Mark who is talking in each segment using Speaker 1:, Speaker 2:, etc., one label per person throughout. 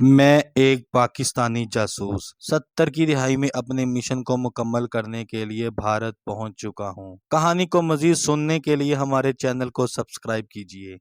Speaker 1: میں ایک پاکستانی جاسوس 70 کی دہائی میں اپنے مشن کو مکمل کرنے کے لیے بھارت پہنچ چکا ہوں۔ کہانی کو مزید سننے کے لیے ہمارے چینل کو سبسکرائب کیجیے،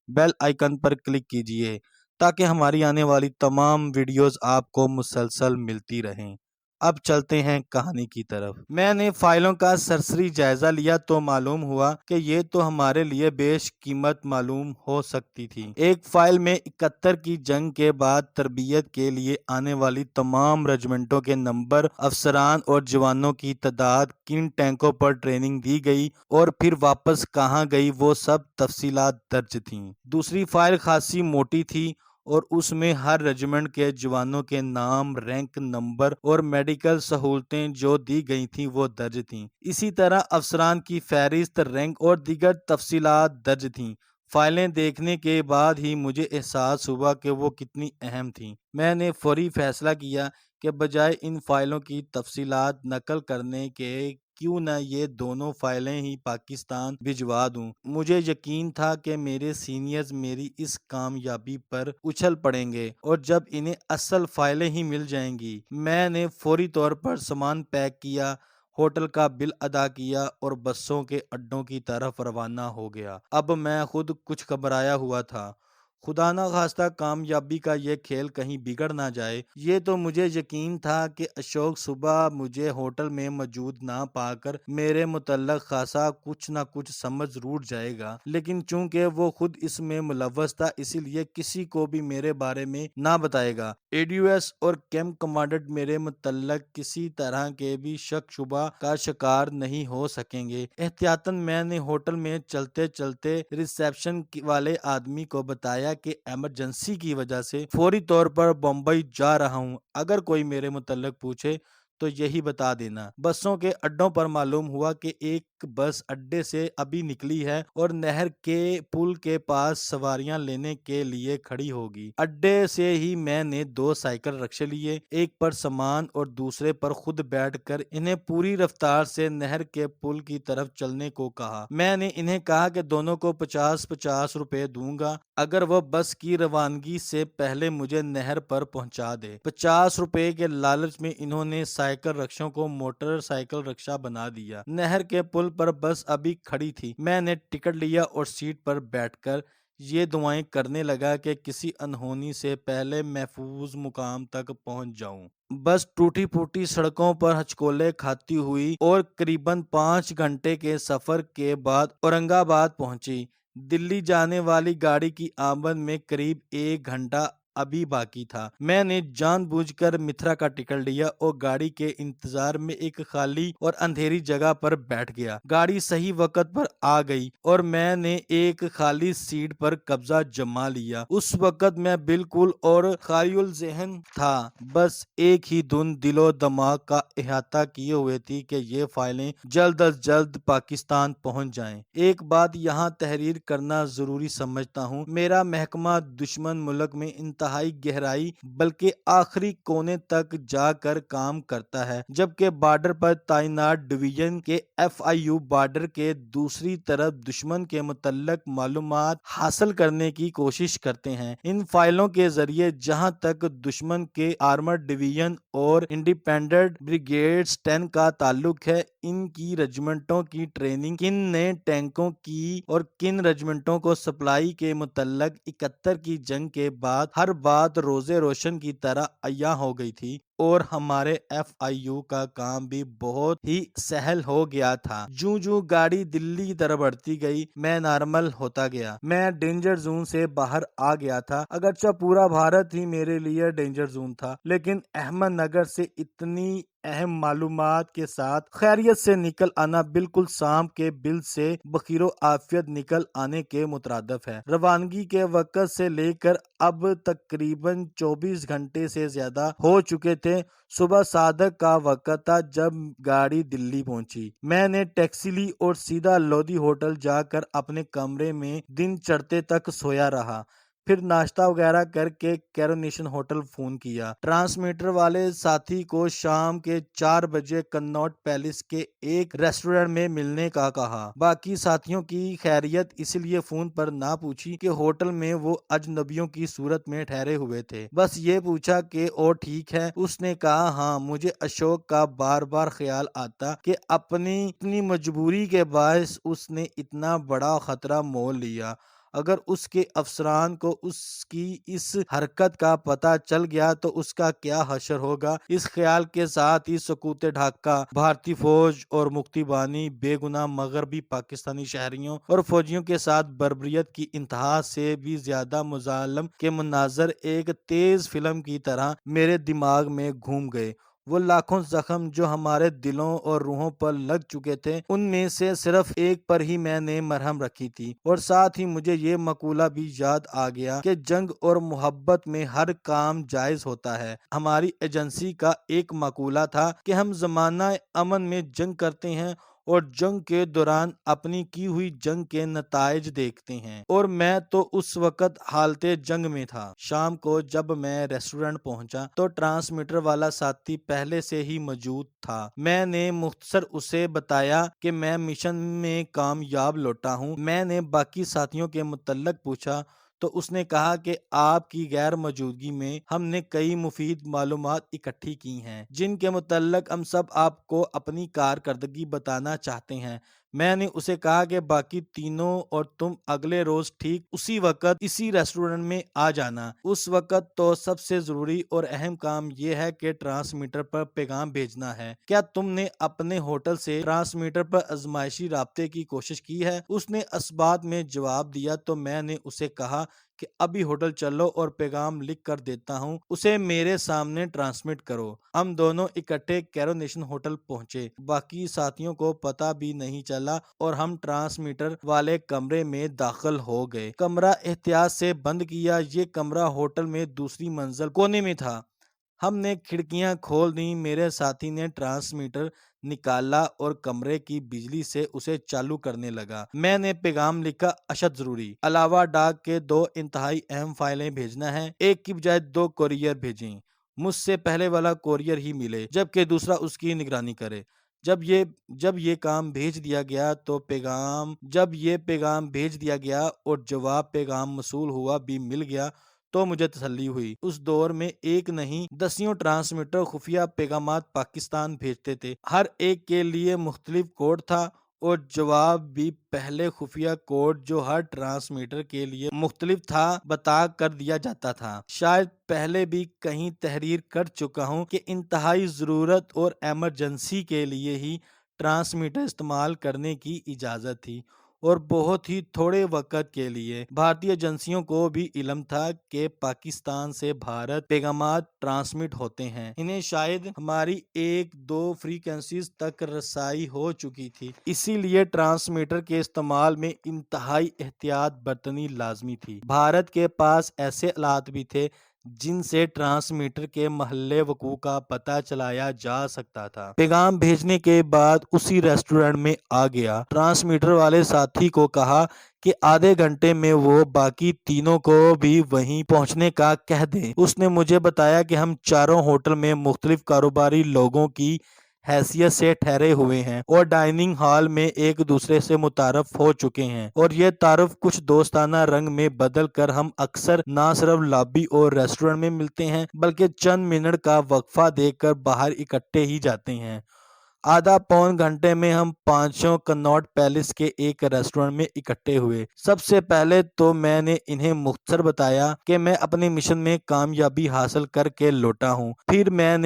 Speaker 1: بیل آئیکن پر کلک کیجیے تاکہ ہماری آنے والی تمام ویڈیوز آپ کو مسلسل ملتی رہیں۔ اب چلتے ہیں کہانی کی طرف۔ میں نے فائلوں کا سرسری جائزہ لیا تو معلوم ہوا کہ یہ تو ہمارے لیے بیش قیمت معلوم ہو سکتی تھی۔ ایک فائل میں 71 کی جنگ کے بعد تربیت کے لیے آنے والی تمام رجمنٹوں کے نمبر، افسران اور جوانوں کی تعداد، کن ٹینکوں پر ٹریننگ دی گئی اور پھر واپس کہاں گئی، وہ سب تفصیلات درج تھیں۔ دوسری فائل خاصی موٹی تھی اور اس میں ہر رجمنٹ کے جوانوں کے نام، رینک، نمبر اور میڈیکل سہولتیں جو دی گئی تھیں وہ درج تھیں۔ اسی طرح افسران کی فہرست، رینک اور دیگر تفصیلات درج تھیں۔ فائلیں دیکھنے کے بعد ہی مجھے احساس ہوا کہ وہ کتنی اہم تھیں۔ میں نے فوری فیصلہ کیا کہ بجائے ان فائلوں کی تفصیلات نقل کرنے کے کیوں نہ یہ دونوں فائلیں ہی پاکستان بھجوا دوں۔ مجھے یقین تھا کہ میرے سینئرز میری اس کامیابی پر اچھل پڑیں گے اور جب انہیں اصل فائلیں ہی مل جائیں گی۔ میں نے فوری طور پر سامان پیک کیا، ہوٹل کا بل ادا کیا اور بسوں کے اڈوں کی طرف روانہ ہو گیا۔ اب میں خود کچھ گھبرایا ہوا تھا۔ خدا نہ خواستہ کامیابی کا یہ کھیل کہیں بگڑ نہ جائے۔ یہ تو مجھے یقین تھا کہ اشوک صبح مجھے ہوٹل میں موجود نہ پا کر میرے متعلق خاصا کچھ نہ کچھ سمجھ ضرور جائے گا، لیکن چونکہ وہ خود اس میں ملوث تھا اسی لیے کسی کو بھی میرے بارے میں نہ بتائے گا۔ ADOS اور کیمپ کمانڈنٹ میرے متعلق کسی طرح کے بھی شک شبہ کا شکار نہیں ہو سکیں گے۔ احتیاطاً میں نے ہوٹل میں چلتے چلتے ریسیپشن والے آدمی کو بتایا کہ ایمرجنسی کی وجہ سے فوری طور پر بمبئی جا رہا ہوں، اگر کوئی میرے متعلق پوچھے تو یہی بتا دینا۔ بسوں کے اڈوں پر معلوم ہوا کہ ایک بس اڈے سے ابھی نکلی ہے اور نہر کے پل کے پاس سواریاں لینے کے لیے کھڑی ہوگی۔ اڈے سے ہی میں نے 2 سائیکل رکشے لیے، ایک پر سامان اور دوسرے پر خود بیٹھ کر انہیں پوری رفتار سے نہر کے پل کی طرف چلنے کو کہا۔ میں نے انہیں کہا کہ دونوں کو 50-50 روپے دوں گا اگر وہ بس کی روانگی سے پہلے مجھے نہر پر پہنچا دے۔ 50 روپے کے لالچ میں انہوں نے سائیکل رکشوں کو موٹر سائیکل رکشہ بنا دیا۔ نہر کے پل پر بس ابھی کھڑی تھی۔ میں نے ٹکٹ لیا اور سیٹ پر بیٹھ کر یہ دعائیں کرنے لگا کہ کسی انہونی سے پہلے محفوظ مقام تک پہنچ جاؤں۔ بس ٹوٹی پھوٹی سڑکوں پر ہچکولے کھاتی ہوئی اور قریباً 5 گھنٹے کے سفر کے بعد اورنگ آباد پہنچی۔ دلی جانے والی گاڑی کی آمد میں قریب 1 گھنٹہ ابھی باقی تھا۔ میں نے جان بوجھ کر متھرا کا ٹکٹ لیا اور گاڑی کے انتظار میں ایک خالی اور اندھیری جگہ پر بیٹھ گیا۔ گاڑی صحیح وقت پر آ گئی اور میں نے ایک خالی سیٹ پر قبضہ جما لیا۔ اس وقت میں بالکل اور خالی الذہن تھا، بس ایک ہی دھن دل و دماغ کا احاطہ کیے ہوئے تھی کہ یہ فائلیں جلد از جلد پاکستان پہنچ جائیں۔ ایک بات یہاں تحریر کرنا ضروری سمجھتا ہوں، میرا محکمہ دشمن ملک میں انتہائی گہرائی بلکہ آخری کونے تک جا کر کام کرتا ہے، جبکہ بارڈر پر تعینات ڈویژن کے FIU بارڈر کے دوسری طرف دشمن کے متعلق معلومات حاصل کرنے کی کوشش کرتے ہیں۔ ان فائلوں کے ذریعے جہاں تک دشمن کے آرمرڈ ڈویژن اور انڈیپینڈنٹ بریگیڈز 10 کا تعلق ہے، ان کی رجمنٹوں کی ٹریننگ، کن نئے ٹینکوں کی اور کن رجمنٹوں کو سپلائی کے متعلق 71 کی جنگ کے بعد ہر بات روزے روشن کی طرح عیاں ہو گئی تھی اور ہمارے FIU کا کام بھی بہت ہی سہل ہو گیا تھا۔ جوں جوں گاڑی دلی کی طرف بڑھتی گئی میں نارمل ہوتا گیا۔ میں ڈینجر زون سے باہر آ گیا تھا، اگرچہ پورا بھارت ہی میرے لیے ڈینجر زون تھا، لیکن احمد نگر سے اتنی اہم معلومات کے ساتھ خیریت سے نکل آنا بالکل سانپ کے بل سے بخیر و عافیت نکل آنے کے مترادف ہے۔ روانگی کے وقت سے لے کر اب تقریباً 24 گھنٹے سے زیادہ ہو چکے تھے۔ صبح صادق کا وقت تھا جب گاڑی دلی پہنچی۔ میں نے ٹیکسی لی اور سیدھا لودھی ہوٹل جا کر اپنے کمرے میں دن چڑھتے تک سویا رہا۔ پھر ناشتہ وغیرہ کر کے کیرونیشن ہوٹل فون کیا۔ ٹرانسمیٹر والے ساتھی کو شام کے 4 بجے کناٹ پیلس کے ایک ریسٹورنٹ میں ملنے کا کہا۔ باقی ساتھیوں کی خیریت اس لیے فون پر نہ پوچھی کہ ہوٹل میں وہ اجنبیوں کی صورت میں ٹھہرے ہوئے تھے، بس یہ پوچھا کہ او ٹھیک ہے۔ اس نے کہا ہاں۔ مجھے اشوک کا بار بار خیال آتا کہ اپنی مجبوری کے باعث اس نے اتنا بڑا خطرہ مول لیا۔ اگر اس کے افسران کو اس کی اس حرکت کا پتہ چل گیا تو اس کا کیا حشر ہوگا۔ اس خیال کے ساتھ ہی سکوت ڈھاکہ بھارتی فوج اور مکتی بانی بے گناہ مغربی پاکستانی شہریوں اور فوجیوں کے ساتھ بربریت کی انتہا سے بھی زیادہ مظالم کے مناظر ایک تیز فلم کی طرح میرے دماغ میں گھوم گئے۔ وہ لاکھوں زخم جو ہمارے دلوں اور روحوں پر لگ چکے تھے، ان میں سے صرف ایک پر ہی میں نے مرہم رکھی تھی، اور ساتھ ہی مجھے یہ مقولہ بھی یاد آ گیا کہ جنگ اور محبت میں ہر کام جائز ہوتا ہے۔ ہماری ایجنسی کا ایک مقولہ تھا کہ ہم زمانہ امن میں جنگ کرتے ہیں اور جنگ کے دوران اپنی کی ہوئی جنگ کے نتائج دیکھتے ہیں، اور میں تو اس وقت حالت جنگ میں تھا۔ شام کو جب میں ریسٹورنٹ پہنچا تو ٹرانسمیٹر والا ساتھی پہلے سے ہی موجود تھا۔ میں نے مختصر اسے بتایا کہ میں مشن میں کامیاب لوٹا ہوں۔ میں نے باقی ساتھیوں کے متعلق پوچھا تو اس نے کہا کہ آپ کی غیر موجودگی میں ہم نے کئی مفید معلومات اکٹھی کی ہیں، جن کے متعلق ہم سب آپ کو اپنی کارکردگی بتانا چاہتے ہیں۔ میں نے اسے کہا کہ باقی تینوں اور تم اگلے روز ٹھیک اسی وقت اسی ریسٹورنٹ میں آ جانا۔ اس وقت تو سب سے ضروری اور اہم کام یہ ہے کہ ٹرانسمیٹر پر پیغام بھیجنا ہے۔ کیا تم نے اپنے ہوٹل سے ٹرانسمیٹر پر آزمائشی رابطے کی کوشش کی ہے؟ اس نے اسبات میں جواب دیا تو میں نے اسے کہا کہ ابھی ہوٹل چلو اور پیغام لکھ کر دیتا ہوں، اسے میرے سامنے ٹرانسمٹ کرو۔ ہم دونوں اکٹھے کیرونیشن ہوٹل پہنچے۔ باقی ساتھیوں کو پتہ بھی نہیں چلا اور ہم ٹرانسمیٹر والے کمرے میں داخل ہو گئے۔ کمرہ احتیاط سے بند کیا۔ یہ کمرہ ہوٹل میں دوسری منزل کونے میں تھا۔ ہم نے کھڑکیاں کھول دیں۔ میرے ساتھی نے ٹرانسمیٹر نکالا اور کمرے کی بجلی سے اسے چالو کرنے لگا۔ میں نے پیغام لکھا، اشد ضروری، علاوہ ڈاک کے 2 انتہائی اہم فائلیں بھیجنا ہے، ایک کی بجائے 2 کوریئر بھیجیں۔ مجھ سے پہلے والا کوریئر ہی ملے جبکہ دوسرا اس کی نگرانی کرے۔ جب یہ کام بھیج دیا گیا جب یہ پیغام بھیج دیا گیا اور جواب پیغام موصول ہوا بھی مل گیا تو مجھے تسلی ہوئی۔ اس دور میں ایک نہیں دسیوں ٹرانسمیٹر خفیہ پیغامات پاکستان بھیجتے تھے۔ ہر ایک کے لیے مختلف کوڈ تھا اور جواب بھی پہلے خفیہ کوڈ جو ہر ٹرانسمیٹر کے لیے مختلف تھا بتا کر دیا جاتا تھا۔ شاید پہلے بھی کہیں تحریر کر چکا ہوں کہ انتہائی ضرورت اور ایمرجنسی کے لیے ہی ٹرانسمیٹر استعمال کرنے کی اجازت تھی، اور بہت ہی تھوڑے وقت کے لیے۔ بھارتی ایجنسیوں کو بھی علم تھا کہ پاکستان سے بھارت پیغامات ٹرانسمٹ ہوتے ہیں، انہیں شاید ہماری 1-2 فریکوینسیز تک رسائی ہو چکی تھی، اسی لیے ٹرانسمیٹر کے استعمال میں انتہائی احتیاط برتنی لازمی تھی۔ بھارت کے پاس ایسے آلات بھی تھے جن سے ٹرانسمیٹر کے محل وقوع کا پتہ چلایا جا سکتا تھا۔ پیغام بھیجنے کے بعد اسی ریسٹورنٹ میں آ گیا۔ ٹرانسمیٹر والے ساتھی کو کہا کہ آدھے گھنٹے میں وہ باقی تینوں کو بھی وہیں پہنچنے کا کہہ دیں۔ اس نے مجھے بتایا کہ ہم چاروں ہوٹل میں مختلف کاروباری لوگوں کی حیثیت سے ٹھہرے ہوئے ہیں اور ڈائننگ ہال میں ایک دوسرے سے متعارف ہو چکے ہیں، اور یہ تعارف کچھ دوستانہ رنگ میں بدل کر ہم اکثر نہ صرف لابی اور ریسٹورنٹ میں ملتے ہیں بلکہ چند منٹ کا وقفہ دے کر باہر اکٹھے ہی جاتے ہیں۔ آدھا پون گھنٹے میں ہم پانچوں کناٹ پیلس کے ایک ریسٹورنٹ میں اکٹھے ہوئے۔ سب سے پہلے تو میں نے انہیں مختصر بتایا کہ میں اپنے مشن میں کامیابی حاصل کر کے لوٹا ہوں۔ پھر میں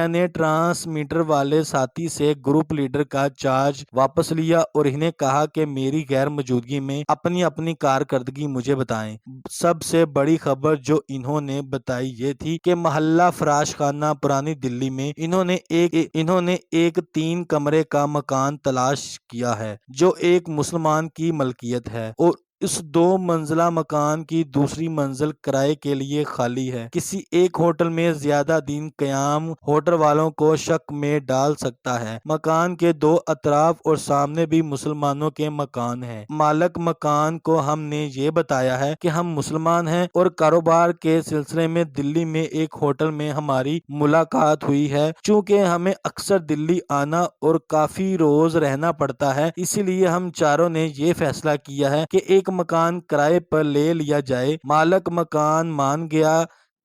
Speaker 1: نے ٹرانسمیٹر والے ساتھی سے گروپ لیڈر کا چارج واپس لیا اور انہیں کہا کہ میری غیر موجودگی میں اپنی کارکردگی مجھے بتائیں۔ سب سے بڑی خبر جو انہوں نے بتائی یہ تھی کہ محلہ فراش خانہ پرانی دلی میں انہوں نے ایک 3 کمرے کا مکان تلاش کیا ہے جو ایک مسلمان کی ملکیت ہے، اور اس 2 منزلہ مکان کی دوسری منزل کرائے کے لیے خالی ہے۔ کسی ایک ہوٹل میں زیادہ دن قیام ہوٹل والوں کو شک میں ڈال سکتا ہے۔ مکان کے 2 اطراف اور سامنے بھی مسلمانوں کے مکان ہیں۔ مالک مکان کو ہم نے یہ بتایا ہے کہ ہم مسلمان ہیں اور کاروبار کے سلسلے میں دلی میں ایک ہوٹل میں ہماری ملاقات ہوئی ہے۔ چونکہ ہمیں اکثر دلی آنا اور کافی روز رہنا پڑتا ہے، اسی لیے ہم چاروں نے یہ فیصلہ کیا ہے کہ ایک مکان کرائے پر لے لیا جائے۔ مالک مکان مان گیا،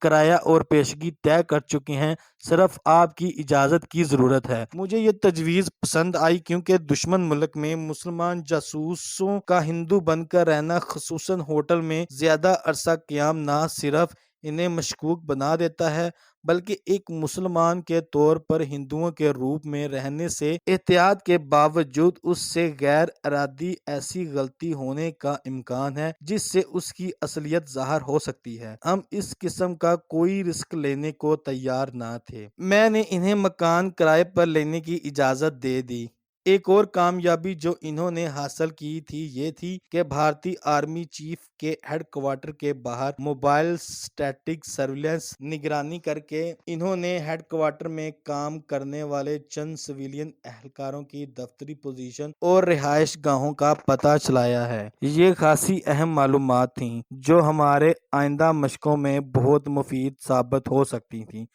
Speaker 1: کرایہ اور پیشگی طے کر چکے ہیں، صرف آپ کی اجازت کی ضرورت ہے۔ مجھے یہ تجویز پسند آئی کیونکہ دشمن ملک میں مسلمان جاسوسوں کا ہندو بن کر رہنا، خصوصاً ہوٹل میں زیادہ عرصہ قیام، نہ صرف انہیں مشکوک بنا دیتا ہے بلکہ ایک مسلمان کے طور پر ہندوؤں کے روپ میں رہنے سے احتیاط کے باوجود اس سے غیر ارادی ایسی غلطی ہونے کا امکان ہے جس سے اس کی اصلیت ظاہر ہو سکتی ہے۔ ہم اس قسم کا کوئی رسک لینے کو تیار نہ تھے۔ میں نے انہیں مکان کرائے پر لینے کی اجازت دے دی۔ ایک اور کامیابی جو انہوں نے حاصل کی تھی یہ تھی کہ بھارتی آرمی چیف کے ہیڈ کوارٹر کے باہر موبائل اسٹیٹک سرویلنس نگرانی کر کے انہوں نے ہیڈ کوارٹر میں کام کرنے والے چند سویلین اہلکاروں کی دفتری پوزیشن اور رہائش گاہوں کا پتہ چلایا ہے۔ یہ خاصی اہم معلومات تھیں جو ہمارے آئندہ مشقوں میں بہت مفید ثابت ہو سکتی تھیں۔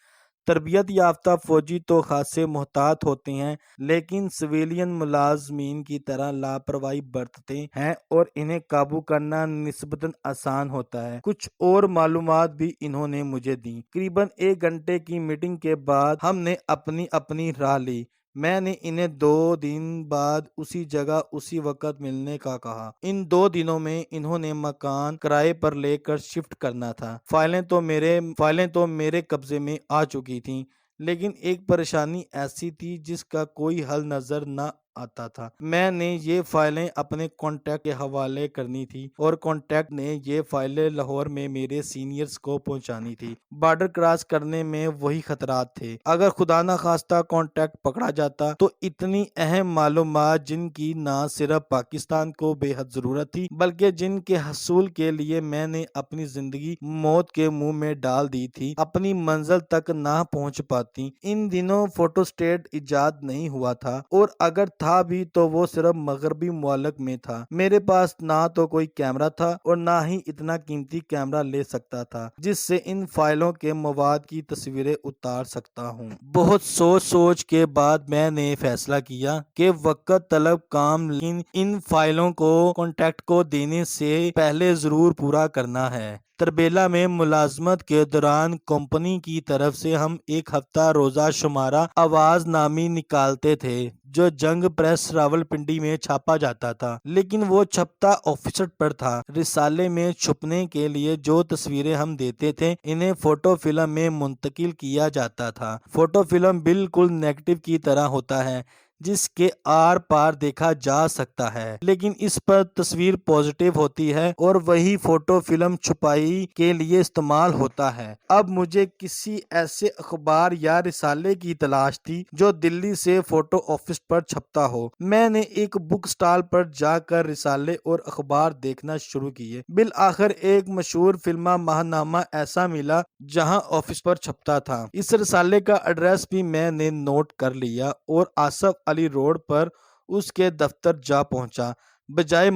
Speaker 1: تربیت یافتہ فوجی تو خاصے محتاط ہوتے ہیں لیکن سویلین ملازمین کی طرح لاپرواہی برتتے ہیں اور انہیں قابو کرنا نسبتاً آسان ہوتا ہے۔ کچھ اور معلومات بھی انہوں نے مجھے دیں۔ تقریباً 1 گھنٹے کی میٹنگ کے بعد ہم نے اپنی اپنی راہ لی۔ میں نے انہیں 2 دن بعد اسی جگہ اسی وقت ملنے کا کہا۔ ان 2 دنوں میں انہوں نے مکان کرائے پر لے کر شفٹ کرنا تھا۔ فائلیں تو میرے قبضے میں آ چکی تھیں لیکن ایک پریشانی ایسی تھی جس کا کوئی حل نظر نہ آتا تھا۔ میں نے یہ فائلیں اپنے کانٹیکٹ کے حوالے کرنی تھی اور کانٹیکٹ نے یہ فائلیں لاہور میں میرے سینئرز کو پہنچانی تھی۔ بارڈر کراس کرنے میں وہی خطرات تھے۔ اگر خدا نخواستہ کانٹیکٹ پکڑا جاتا تو اتنی اہم معلومات جن کی نہ صرف پاکستان کو بے حد ضرورت تھی بلکہ جن کے حصول کے لیے میں نے اپنی زندگی موت کے منہ میں ڈال دی تھی، اپنی منزل تک نہ پہنچ پاتی۔ ان دنوں فوٹو اسٹیٹ ایجاد نہیں ہوا تھا اور اگر تھا بھی تو وہ صرف مغربی ممالک میں تھا۔ میرے پاس نہ تو کوئی کیمرہ تھا اور نہ ہی اتنا قیمتی کیمرہ لے سکتا تھا جس سے ان فائلوں کے مواد کی تصویریں اتار سکتا ہوں۔ بہت سوچ کے بعد میں نے فیصلہ کیا کہ وقت طلب کام لیکن ان فائلوں کو کانٹیکٹ کو دینے سے پہلے ضرور پورا کرنا ہے۔ تربیلا میں ملازمت کے دوران کمپنی کی طرف سے ہم 1 ہفتہ روزہ شمارہ آواز نامے نکالتے تھے جو جنگ پریس راولپنڈی میں چھاپا جاتا تھا، لیکن وہ چھپتا آفسٹ پر تھا۔ رسالے میں چھپنے کے لیے جو تصویریں ہم دیتے تھے انہیں فوٹو فلم میں منتقل کیا جاتا تھا۔ فوٹو فلم بالکل نیگیٹو کی طرح ہوتا ہے جس کے آر پار دیکھا جا سکتا ہے، لیکن اس پر تصویر پازیٹیو ہوتی ہے اور وہی فوٹو فلم چھپائی کے لیے استعمال ہوتا ہے۔ اب مجھے کسی ایسے اخبار یا رسالے کی تلاش تھی جو دلی سے فوٹو آفس پر چھپتا ہو۔ میں نے ایک بک سٹال پر جا کر رسالے اور اخبار دیکھنا شروع کیے۔ بالآخر ایک مشہور فلمی ماہنامہ ایسا ملا جہاں آفس پر چھپتا تھا۔ اس رسالے کا ایڈریس بھی میں نے نوٹ کر لیا اور آصف علی روڈ پر اس کے دفتر جا پہنچا۔ بجائے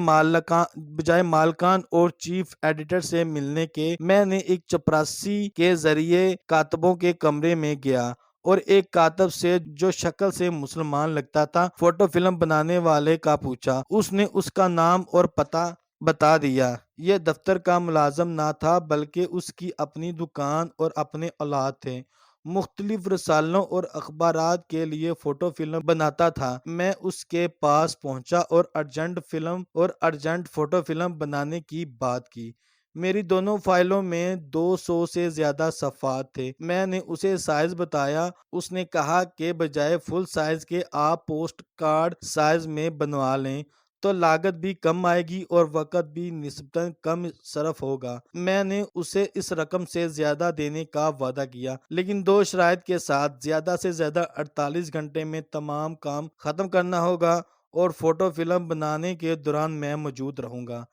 Speaker 1: مالکان اور چیف ایڈیٹر سے ملنے کے میں نے ایک چپراسی کے ذریعے کاتبوں کے کمرے میں گیا اور ایک کاتب سے جو شکل سے مسلمان لگتا تھا فوٹو فلم بنانے والے کا پوچھا۔ اس نے اس کا نام اور پتہ بتا دیا۔ یہ دفتر کا ملازم نہ تھا بلکہ اس کی اپنی دکان اور اپنے اولاد تھے۔ مختلف رسالوں اور اخبارات کے لیے فوٹو فلم بناتا تھا۔ میں اس کے پاس پہنچا اور ارجنٹ فوٹو فلم بنانے کی بات کی۔ میری دونوں فائلوں میں 200 سے زیادہ صفحات تھے۔ میں نے اسے سائز بتایا۔ اس نے کہا کہ بجائے فل سائز کے آپ پوسٹ کارڈ سائز میں بنوا لیں تو لاگت بھی کم آئے گی اور وقت بھی نسبتاً کم صرف ہوگا۔ میں نے اسے اس رقم سے زیادہ دینے کا وعدہ کیا لیکن 2 شرائط کے ساتھ: زیادہ سے زیادہ 48 گھنٹے میں تمام کام ختم کرنا ہوگا اور فوٹو فلم بنانے کے دوران میں موجود رہوں گا۔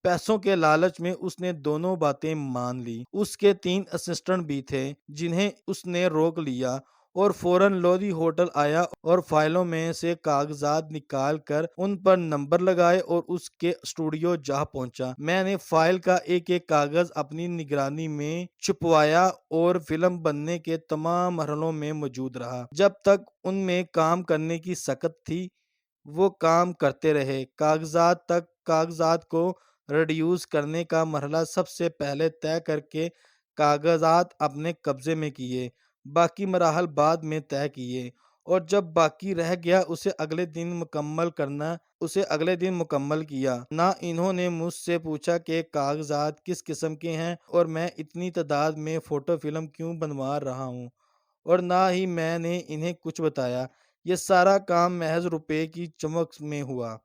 Speaker 1: پیسوں کے لالچ میں اس نے دونوں باتیں مان لی۔ اس کے 3 اسسٹنٹ بھی تھے جنہیں اس نے روک لیا اور فوراً لودھی ہوٹل آیا اور فائلوں میں سے کاغذات نکال کر ان پر نمبر لگائے اور اس کے اسٹوڈیو جا پہنچا۔ میں نے فائل کا ایک ایک کاغذ اپنی نگرانی میں چھپوایا اور فلم بننے کے تمام مرحلوں میں موجود رہا۔ جب تک ان میں کام کرنے کی سخت تھی وہ کام کرتے رہے۔ کاغذات کو ریڈیوس کرنے کا مرحلہ سب سے پہلے طے کر کے کاغذات اپنے قبضے میں کیے، باقی مراحل بعد میں طے کیے، اور جب باقی رہ گیا اسے اگلے دن مکمل کیا۔ نہ انہوں نے مجھ سے پوچھا کہ کاغذات کس قسم کے ہیں اور میں اتنی تعداد میں فوٹو فلم کیوں بنوا رہا ہوں، اور نہ ہی میں نے انہیں کچھ بتایا۔ یہ سارا کام محض روپے کی چمک میں ہوا۔